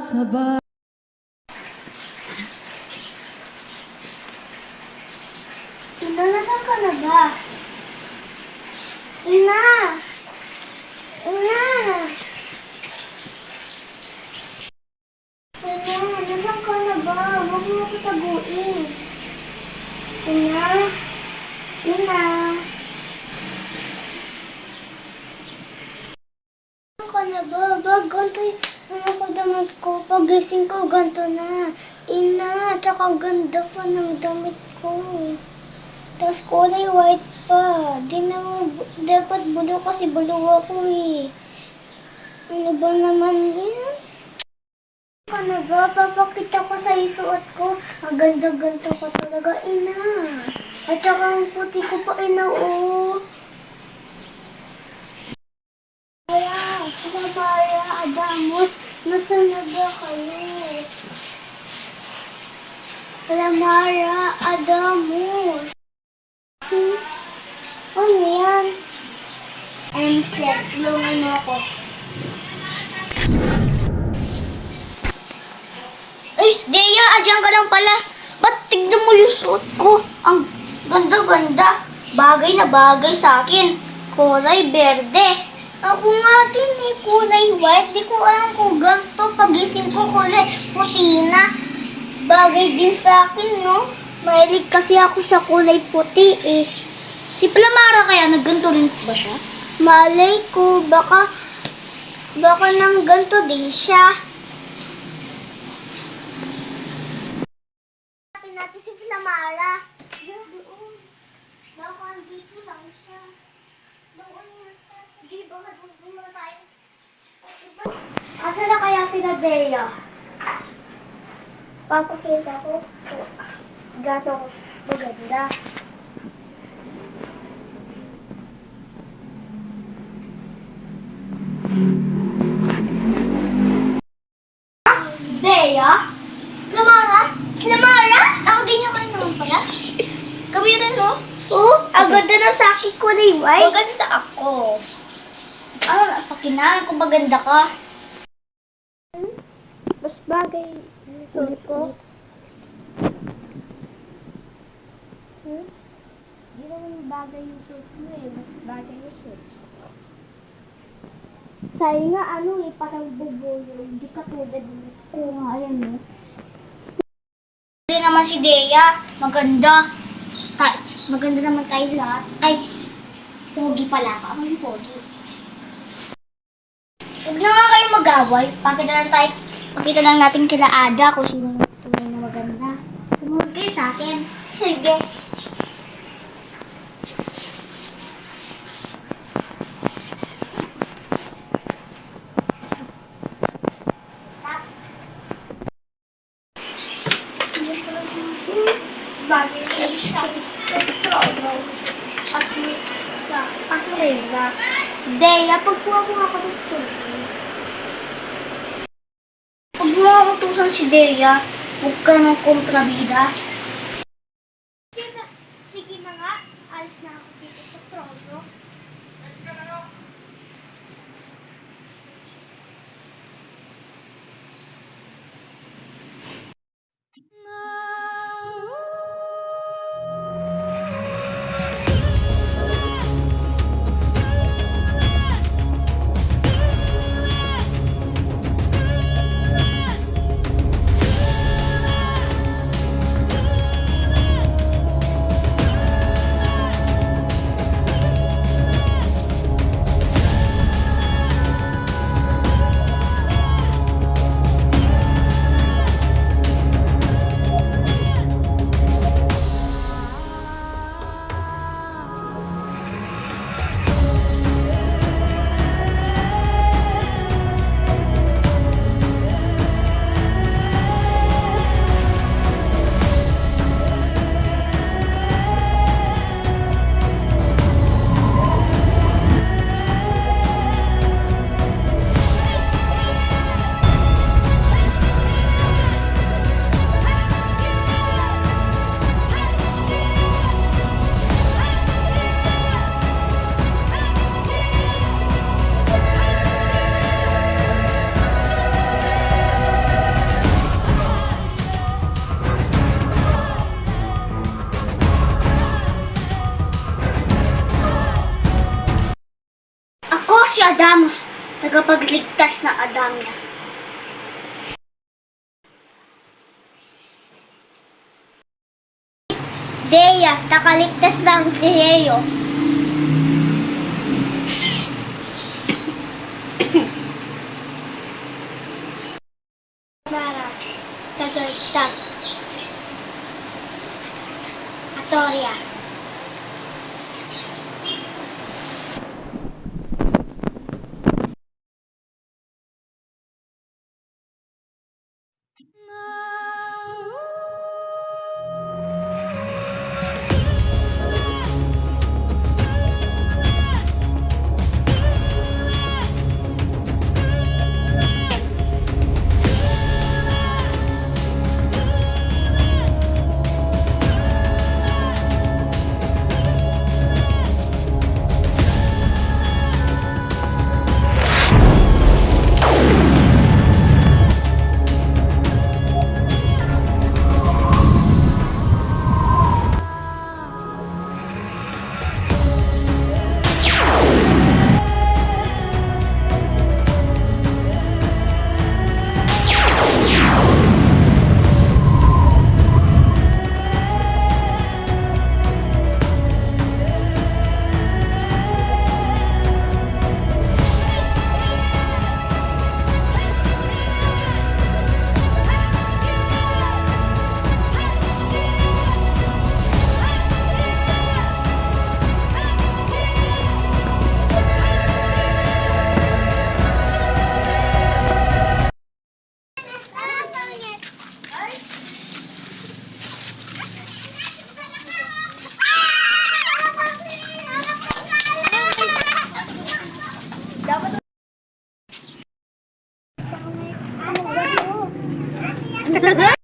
sa bahay. Ina, nasaan ka na ba? Ina! Ina! Ina, nasaan ka na ba? Huwag mo ako taguin. Ina! Ina! Nasaan ka na ba? Ganto yung damit ko. Pagising ko, ganto na. Ina, tsaka ganda pa ng damit ko. Tapos kulay white pa. Di na dapat blue kasi blue ako eh. Ano ba naman yan? Ano ba? Papakita ko sa isuot ko. Ang ganda-ganda ko talaga, ina. At saka ang puti ko pa, ina, oh. Sila Mara, Adamos, nasaan na ba kayo? Sila Mara, Adamos. Ano yan? Tulungan mo ako. Ay, Dea, adyan ka lang pala. Ba't tignan mo yung suot ko? Ang ganda-ganda. Bagay na bagay sa akin. Kulay berde. Ako nga din eh, kulay white. Di ko alam kung ganito. Pagising ko kulay puti na. Bagay din sa akin, no? Mahilig kasi ako sa kulay puti eh. Si Plamara kaya nagganto rin ba siya? Malay ko, baka nang ganto din siya. Hanapin natin si Plamara. Doon. Baka dito lang siya. Doon yata. Di ba doon na tayo? Asa na kaya sila Dea? Papakita ko. Gato ko. Maganda. Dea? Lamara? Lamara? Ako ganyan ko rin naman pala. Kami rin, no? Oo. Ang ganda na sa akin ko na white. Maganda ako. Pakinaan ko maganda ka. Mas bagay yung suot ko. Hindi naman bagay yung suot mo eh. Mas bagay yung suot. Sa'yo nga, parang bubuyo. Hindi ka tulad mo. Oo nga, ayan mo. Hindi naman si Dea. Maganda. Maganda naman tayo lahat. Ay, pogi pala ka. Ako yung pogi. Huwag na nga kayo mag-away. Pakita lang natin kila Ada kung sino yung tunay na maganda. Sumunod kayo sa akin. Sige. Bagay siya sa trono at Reyna. Dea, pagkuha mo ako dito. Pag mo utusan si Dea, huwag ka nang kontrabida. Sige na nga, alis na ako dito sa trono. tagapagligtas na Adamna. Deya, takaligtas ng Dieo. Mara, tagaligtas. Atoria. Dapat